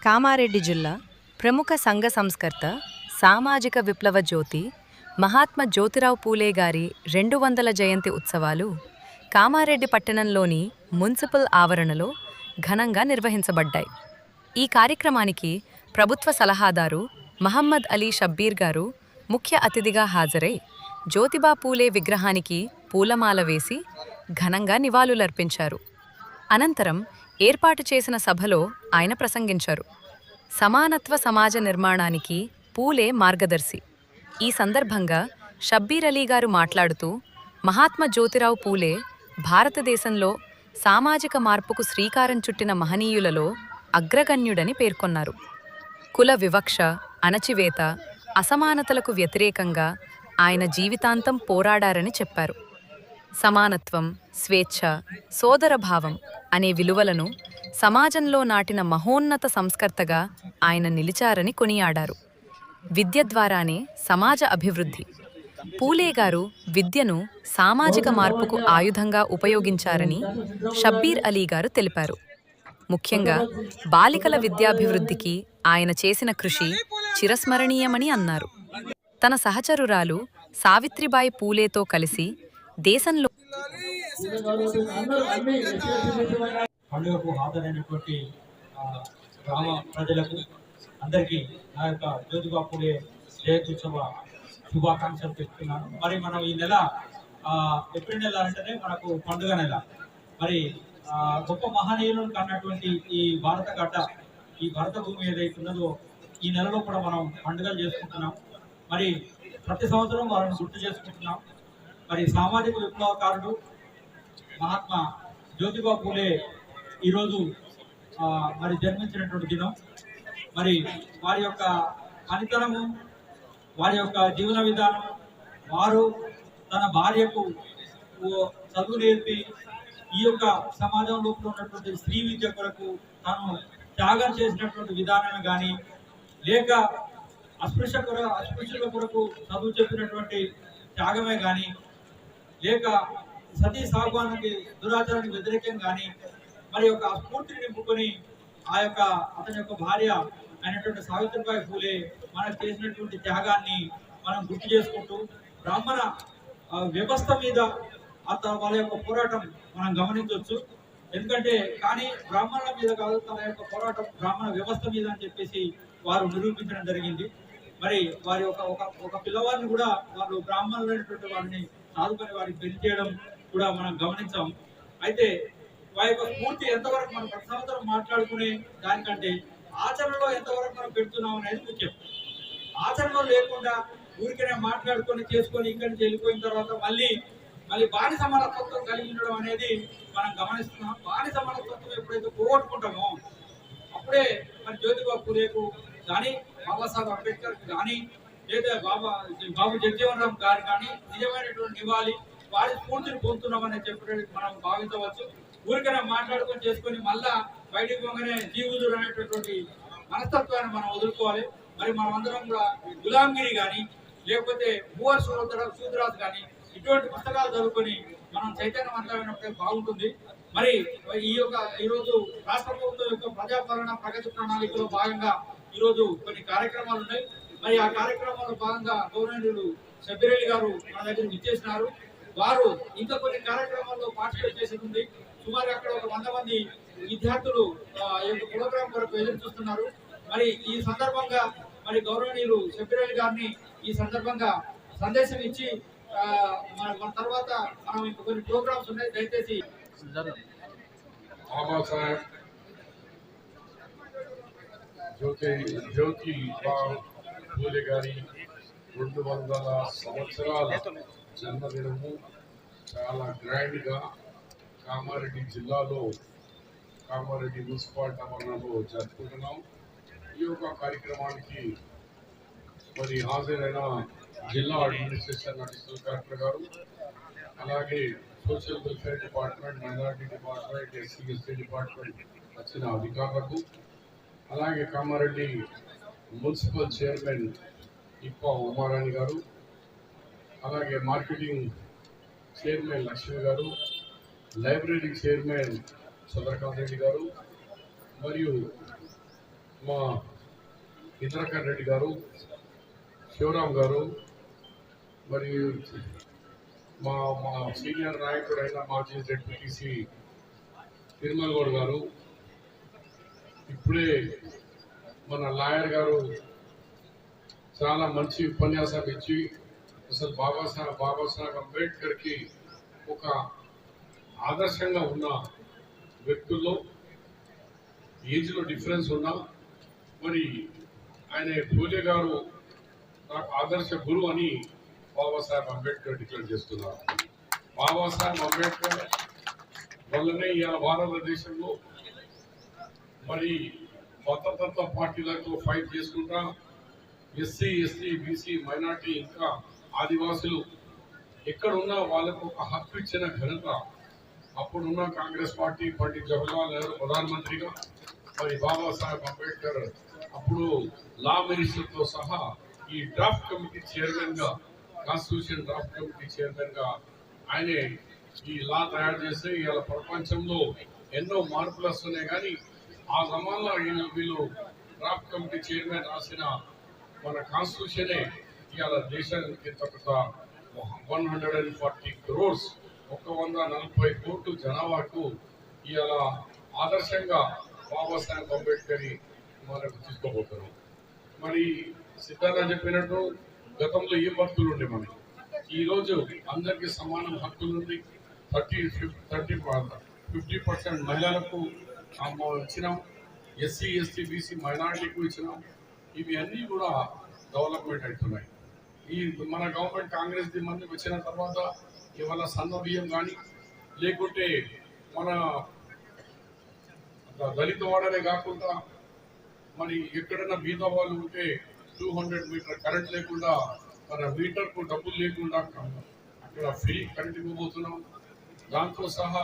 కామారెడ్డి జిల్లా ప్రముఖ సంఘ సంస్కర్త సామాజిక విప్లవ జ్యోతి మహాత్మా జ్యోతిరావు పూలే గారి 200వ జయంతి ఉత్సవాలు కామారెడ్డి పట్టణంలోని మున్సిపల్ ఆవరణలో ఘనంగా నిర్వహించబడ్డాయి. ఈ కార్యక్రమానికి ప్రభుత్వ సలహాదారు మహమ్మద్ అలీ షబ్బీర్ గారు ముఖ్య అతిథిగా హాజరై జ్యోతిబా పూలే విగ్రహానికి పూలమాల వేసి ఘనంగా నివాళులర్పించారు. అనంతరం ఏర్పాటు చేసిన సభలో ఆయన ప్రసంగించారు. సమానత్వ సమాజ నిర్మాణానికి పూలే మార్గదర్శి. ఈ సందర్భంగా షబ్బీర్ అలీ గారు మాట్లాడుతూ మహాత్మా జ్యోతిరావు పూలే భారతదేశంలో సామాజిక మార్పుకు శ్రీకారం చుట్టిన మహనీయులలో అగ్రగణ్యుడని పేర్కొన్నారు. కుల వివక్ష, అణచివేత, అసమానతలకు వ్యతిరేకంగా ఆయన జీవితాంతం పోరాడారని చెప్పారు. సమానత్వం, స్వేచ్ఛ, సోదరభావం అనే విలువలను సమాజంలో నాటిన మహోన్నత సంస్కర్తగా ఆయన నిలిచారని కొనియాడారు. విద్య ద్వారానే సమాజ అభివృద్ధి. పూలే గారు విద్యను సామాజిక మార్పుకు ఆయుధంగా ఉపయోగించారని షబ్బీర్ అలీ గారు తెలిపారు. ముఖ్యంగా బాలికల విద్యాభివృద్ధికి ఆయన చేసిన కృషి చిరస్మరణీయమని అన్నారు. తన సహచరురాలు సావిత్రిబాయి పూలేతో కలిసి దేశంలో పండుగకు హాజరైనటువంటి గ్రామ ప్రజలకు అందరికీ నా యొక్క జ్యోతిబా పూలే జయంత్యుత్సవ శుభాకాంక్షలు తెలుపుతున్నాను. మరి మనం ఈ నెల ఏప్రిల్ నెల అంటేనే మనకు పండుగ నెల. మరి గొప్ప మహనీయులను కన్నటువంటి ఈ భారత గడ్డ, ఈ భారత భూమి ఏదైతే ఉన్నదో ఈ నెలలో కూడా మనం పండుగలు చేసుకుంటున్నాం. మరి ప్రతి సంవత్సరం వారిని గుర్తు చేసుకుంటున్నాం. మరి సామాజిక విప్లవకారుడు మహాత్మా జ్యోతిబా పూలే ఈరోజు మరి జన్మించినటువంటి దినం. మరి వారి యొక్క పనితనము, వారి యొక్క జీవన విధానం, వారు తన భార్యకు చదువు నేర్పి ఈ యొక్క సమాజంలో ఉన్నటువంటి స్త్రీ విద్య కొరకు తాను త్యాగం చేసినటువంటి విధానమే కానీ, లేక అస్పృశ్యుల కొరకు చదువు చెప్పినటువంటి త్యాగమే కానీ, లేక సతీ సాగువానికి దురాచారానికి వ్యతిరేకం కానీ, మరి యొక్క స్ఫూర్తిని నింపుకొని ఆ యొక్క అతని యొక్క భార్య అయినటువంటి సావిత్రిబాయి పూలే మనకు చేసినటువంటి త్యాగాన్ని మనం గుర్తు చేసుకుంటూ బ్రాహ్మణ వ్యవస్థ మీద వాళ్ళ యొక్క పోరాటం మనం గమనించవచ్చు. ఎందుకంటే కానీ బ్రాహ్మణుల మీద కాదు, తన యొక్క పోరాటం బ్రాహ్మణ వ్యవస్థ మీద అని చెప్పేసి వారు నిరూపించడం జరిగింది. మరి వారి ఒక పిల్లవాడిని కూడా వాళ్ళు బ్రాహ్మణులైనటువంటి వారిని సాధుకొని వారికి పెళ్లి చేయడం కూడా మనం గమనించాం. అయితే వారి యొక్క స్ఫూర్తి ఎంతవరకు మనం ప్రతి సంవత్సరం మాట్లాడుకునే దానికంటే ఆచరణలో ఎంతవరకు మనం పెడుతున్నాం అనేది ముఖ్యం. ఆచరణలో లేకుండా ఊరికనే మాట్లాడుకొని చేసుకొని ఇక్కడి నుంచి వెళ్ళిపోయిన తర్వాత మళ్ళీ బానిస మనస్తత్వం కలిగి ఉండడం అనేది మనం గమనిస్తున్నాం. బానిస మనస్తత్వం ఎప్పుడైతే పోగొట్టుకుంటామో అప్పుడే మరి జ్యోతిబా పూలేకు కానీ, బాబాసాహెబ్ అంబేద్కర్ కానీ, లేదా బాబు జగజీవన్ రామ్ గారు కానీ నిజమైనటువంటి నివాళి, వారి స్ఫూర్తిని పొందుతున్నామని చెప్పి మనం భావించవచ్చు. ఊరికైనా మాట్లాడుకొని చేసుకొని మళ్ళా బయటికి పోగానే జీవుదులు అనేటటువంటి మనస్తత్వాన్ని మనం వదులుకోవాలి. మరి మనం అందరం కూడా గులాంగిరి కానీ, లేకపోతే భూవర్ శూద్రాస్ కానీ ఇటువంటి పుస్తకాలు చదువుకొని మనం చైతన్యవంతమైనప్పుడే బాగుంటుంది. మరి ఈరోజు రాష్ట్ర ప్రభుత్వం యొక్క ప్రజాపాలన ప్రగతి ప్రణాళికలో భాగంగా ఈరోజు కొన్ని కార్యక్రమాలు ఉన్నాయి. మరి ఆ కార్యక్రమాల్లో భాగంగా గవర్నర్ షబ్బీర్ అలీ గారు మన దగ్గర విచ్చేసినారు. వారు ఇంకా కొన్ని కార్యక్రమాల్లో పార్టిసిపేట్ చేసి ఉంది. సుమారు అక్కడ ఒక 100 మంది విద్యార్థులు ఈ యొక్క ప్రోగ్రాం కొరకు ఎదురు చూస్తున్నారు. మరి ఈ సందర్భంగా మరి గౌరవనీయులు షబ్బీర్ అలీ గారిని ఈ సందర్భంగా సందేశం ఇచ్చి మన తర్వాత మనం ఇంకా కొన్ని ప్రోగ్రామ్స్ ఉన్నాయి. దయచేసి బాబాసాహెబ్ జ్యోతిబా పూలే గారి 200 సంవత్సరాల జన్మదినము చాలా గ్రాండ్గా కామారెడ్డి జిల్లాలో కామారెడ్డి మున్సిపాలిటీ ఆవరణలో జరుపుకుంటున్నాం. ఈ యొక్క కార్యక్రమానికి మరి హాజరైన జిల్లా అడ్మినిస్ట్రేషన్ అడిషనల్ కలెక్టర్ గారు, అలాగే social welfare department, minority department, SC department వచ్చిన అధికారులకు, అలాగే కామారెడ్డి మున్సిపల్ చైర్మన్ ఇప్ప ఉమారాణి గారు, అలాగే మార్కెటింగ్ చైర్మన్ లక్ష్మి గారు, లైబ్రరీ చైర్మన్ చంద్రకాంత్ రెడ్డి గారు, మరియు మా ఇంద్రకరణ్ రెడ్డి గారు, శివరాం గారు, మరియు మా మా సీనియర్ నాయకుడైన మాజీ జెడ్పీటీసీ తిరుమల గౌడ్ గారు, ఇప్పుడే మన లాయర్ గారు చాలా మంచి ఉపన్యాసం ఇచ్చి అసలు బాబాసాహెబ్ అంబేద్కర్కి ఒక ఆదర్శంగా ఉన్న వ్యక్తుల్లో ఏజ్లో డిఫరెన్స్ ఉన్నా మరి ఆయన పూలే గారు నాకు ఆదర్శ గురువు అని బాబాసాహెబ్ అంబేద్కర్ డిక్లేర్ చేస్తున్నారు. బాబాసాహెబ్ అంబేద్కర్ వల్లనే ఇవాళ భారతదేశంలో మరి మతతత్వ పార్టీలతో ఫైట్ చేసుకుంటా ఎస్సీ, ఎస్టీ, బీసీ, మైనార్టీ ఇంకా ఆదివాసులు ఎక్కడున్నా వాళ్ళకు ఒక హక్కు ఇచ్చిన ఘనత అప్పుడున్న కాంగ్రెస్ పార్టీ పండిత్ జవహర్లాల్ నెహ్రూ ప్రధానమంత్రిగా, మరి బాబాసాహెబ్ అంబేద్కర్ అప్పుడు లా మినిస్టర్తో సహా ఈ డ్రాఫ్ట్ కమిటీ చైర్మన్ గా, కాన్స్టిట్యూషన్ డ్రాఫ్ట్ కమిటీ చైర్మన్ గా ఆయనే ఈ లా తయారు చేస్తే ఇవాళ ప్రపంచంలో ఎన్నో మార్పులు వస్తున్నాయి. కానీ ఆ జమాన్లో వీళ్ళు డ్రాఫ్ట్ కమిటీ చైర్మన్ రాసిన మన కాన్స్టిట్యూషనే ఇవాళ దేశానికి తగ్గ 140 crores 140 కోట్లు జనాభాకు ఇవాళ ఆదర్శంగా బాబాసాహెబ్ అంబేద్కర్ మనకు తీసుకోబోతున్నాం. మరి సిద్ధార్థ చెప్పినట్టు గతంలో ఏ హక్కులు ఉండే మనకి, ఈరోజు అందరికీ సమానం హక్కులు ఉంది. 50% మహిళలకు ఇచ్చినాం, ఎస్సీ, ఎస్టీ, బీసీ, మైనారిటీకు ఇచ్చినాం. ఇవి అన్నీ కూడా డెవలప్మెంట్ అవుతున్నాయి. ఈ మన గవర్నమెంట్ కాంగ్రెస్ మంది వచ్చిన తర్వాత ఇవాళ సన్న బియ్యం కానీ లేకుంటే మన దళిత వాడనే కాకుండా మరి ఎక్కడైనా బీద వాళ్ళు ఉంటే 200 మీటర్ కరెంట్ లేకుండా మన మీటర్కు డబ్బులు లేకుండా అక్కడ ఫ్రీ కరెంట్ ఇవ్వబోతున్నాం. దాంతో సహా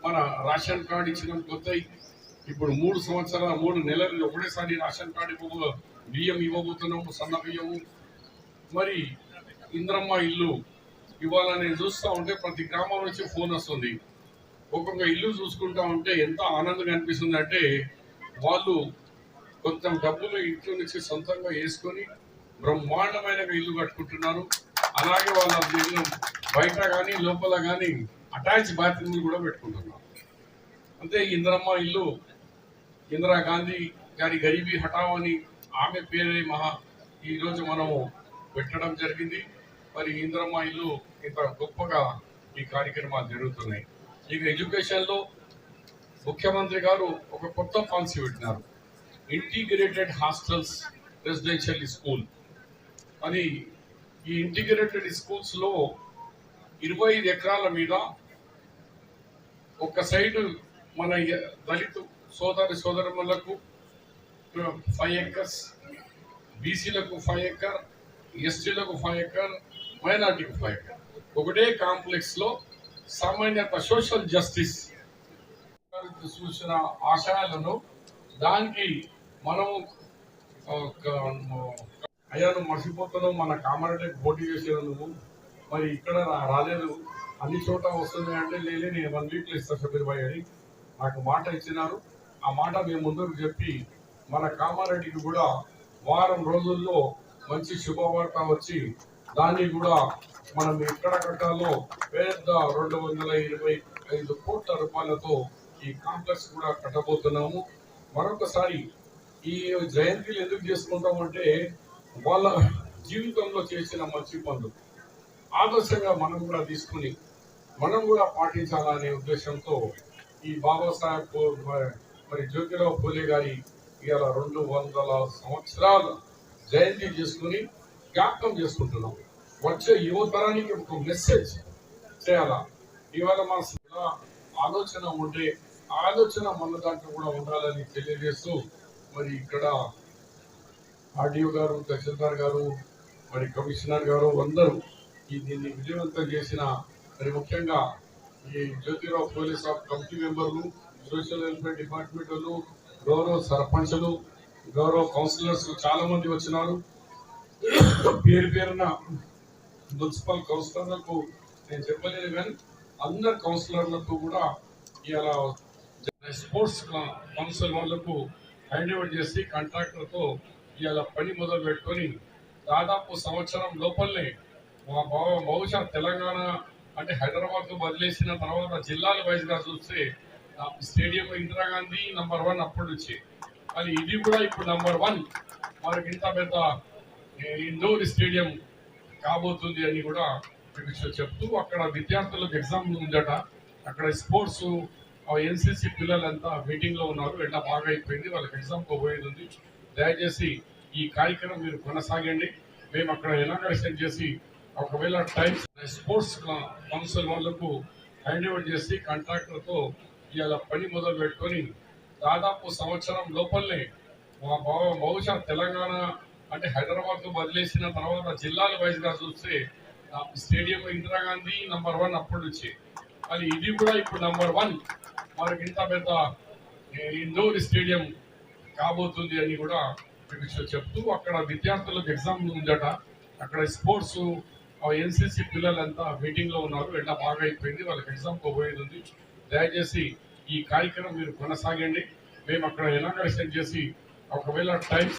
మన రేషన్ కార్డు ఇచ్చిన కొత్తయి ఇప్పుడు 3 నెలలు ఒకటేసారి రేషన్ కార్డు బియ్యం ఇవ్వబోతున్నాము, సన్న బియ్యము. మరి ఇంద్రమ్మ ఇల్లు ఇవాళ నేను చూస్తూ ఉంటే ప్రతి గ్రామం నుంచి ఫోన్ వస్తుంది. ఒక్కొక్క ఇల్లు చూసుకుంటా ఉంటే ఎంత ఆనందంగా అనిపిస్తుంది అంటే వాళ్ళు కొంచెం డబ్బులు ఇంట్లో నుంచి సొంతంగా వేసుకొని బ్రహ్మాండమైన ఇల్లు కట్టుకుంటున్నారు. అలాగే వాళ్ళ బయట కానీ లోపల కానీ అటాచ్ బాత్రూమ్లు కూడా పెట్టుకుంటున్నారు. అంటే ఇంద్రమ్మ ఇల్లు ఇందిరాగాంధీ గారి గరీబీ హఠావ్ అని ఆమె పేరే ఈరోజు మనము పెట్టడం జరిగింది. మరి ఇంద్రమ్మ ఇల్లు ఇంత గొప్పగా ఈ కార్యక్రమాలు జరుగుతున్నాయి. ఇక ఎడ్యుకేషన్లో ముఖ్యమంత్రి గారు ఒక కొత్త పాలసీ పెట్టినారు, ఇంటిగ్రేటెడ్ హాస్టల్స్ రెసిడెన్షియల్ స్కూల్ అని. ఈ ఇంటిగ్రేటెడ్ స్కూల్స్లో 25 ఎకరాల మీద ఒక సైడ్ మన దళిత సోదరులకు 5 acres, బీసీలకు 5 acres, ఎస్టీలకు 5 acres, మైనార్టీకి 5 acres, ఒకటే కాంప్లెక్స్ లో సామాన్యత సోషల్ జస్టిస్ సూచన ఆశయాలను దానికి మనము అయ్యాను మర్చిపోతున్నావు. మన కామారెడ్డి పోటీ చేసేది నువ్వు, మరి ఇక్కడ రాలేదు, అన్ని చోట వస్తున్నాయి అంటే లేలే నేను 1 weekలో ఇస్తా షబీర్ భాయ్ అని నాకు మాట ఇచ్చినారు. ఆ మాట మేము ముందుకు చెప్పి మన కామారెడ్డికి కూడా వారం రోజుల్లో మంచి శుభవార్త వచ్చి దాన్ని కూడా మనం ఎక్కడ కట్టాలో పెద్ద 225 కోట్ల రూపాయలతో ఈ కాంప్లెక్స్ కూడా కట్టబోతున్నాము. మరొకసారి ఈ జయంతిలు ఎందుకు చేసుకుంటామంటే వాళ్ళ జీవితంలో చేసిన మంచి పనులు ఆదర్శంగా మనం కూడా తీసుకుని మనం కూడా పాటించాలనే ఉద్దేశంతో ఈ బాబాసాహెబ్ మరి జ్యోతిరావు పూలే గారి ఇవాళ 200 సంవత్సరాల జయంతి చేసుకుని జ్ఞాపకం చేసుకుంటున్నాం. వచ్చే యువతరానికి ఒక మెసేజ్ చేయాలా. ఇవాళ మన ఆలోచన ఉంటే ఆలోచన మన దాంట్లో కూడా ఉండాలని తెలియజేస్తూ మరి ఇక్కడ ఆర్డీఓ గారు, తహసీల్దార్ గారు, మరి కమిషనర్ గారు అందరూ దీన్ని విజయవంతం చేసిన మరి ముఖ్యంగా ఈ జ్యోతిరావు పూలే సాబ్ కమిటీ మెంబర్లు, సోషల్ వెల్ఫేర్ డిపార్ట్మెంట్ వాళ్ళు, గౌరవ సర్పంచ్లు, గౌరవ కౌన్సిలర్స్ చాలా మంది వచ్చినారు. పేరున మున్సిపల్ కౌన్సిలర్లకు నేను చెప్పలేదు కానీ అందరు కౌన్సిలర్లకు కూడా ఇలా స్పోర్ట్స్ కౌన్సిల్ వాళ్ళకు హ్యాండ్ ఓవర్ చేసి కాంట్రాక్టర్తో ఇవాళ పని మొదలు పెట్టుకొని దాదాపు సంవత్సరం లోపలనే బహుశా తెలంగాణ అంటే హైదరాబాద్కు బదిలేసిన తర్వాత జిల్లాల వైజ్గా చూస్తే స్టేడియం ఇందిరాగాంధీ #1 అప్పటి నుంచి అది ఇది కూడా ఇప్పుడు #1 మనకి ఇంత పెద్ద ఇండోర్ స్టేడియం కాబోతుంది అని కూడా మీకు చెప్తూ అక్కడ విద్యార్థులకు ఎగ్జామ్ ఉందట. అక్కడ స్పోర్ట్స్ ఎన్సీసీ పిల్లలంతా మీటింగ్ లో ఉన్నారు. ఎండ బాగా అయిపోయింది, వాళ్ళకి ఎగ్జామ్ పోయేది ఉంది. దయచేసి ఈ కార్యక్రమం మీరు కొనసాగండి. మేము అక్కడ ఇనాగరేషన్ చేసి ఒకవేళ టైమ్స్ స్పోర్ట్స్ కౌన్సిల్ వాళ్ళకు హ్యాండ్ ఓవర్ చేసి కాంట్రాక్టర్తో ఇవాళ పని మొదలు పెట్టుకొని దాదాపు సంవత్సరం లోపలనే బహుశా తెలంగాణ అంటే హైదరాబాద్కు బదిలేసిన తర్వాత జిల్లాల వైజ్గా చూస్తే స్టేడియం ఇందిరాగాంధీ #1 అప్పటి నుంచి అది ఇది కూడా ఇప్పుడు #1 మనకి ఇంత పెద్ద ఇండోర్ స్టేడియం కాబోతుంది అని కూడా మీకు చెప్తూ అక్కడ విద్యార్థులకు ఎగ్జామ్ ఉందట. అక్కడ స్పోర్ట్స్ ఎన్సీసీ పిల్లలంతా మీటింగ్ లో ఉన్నారు. ఎండ బాగా అయిపోయింది, వాళ్ళకి ఎగ్జామ్ పోయేది ఉంది. దయచేసి ఈ కార్యక్రమం మీరు కొనసాగండి. మేము అక్కడ ఇనాగరేషన్ చేసి ఒకవేళ టైమ్స్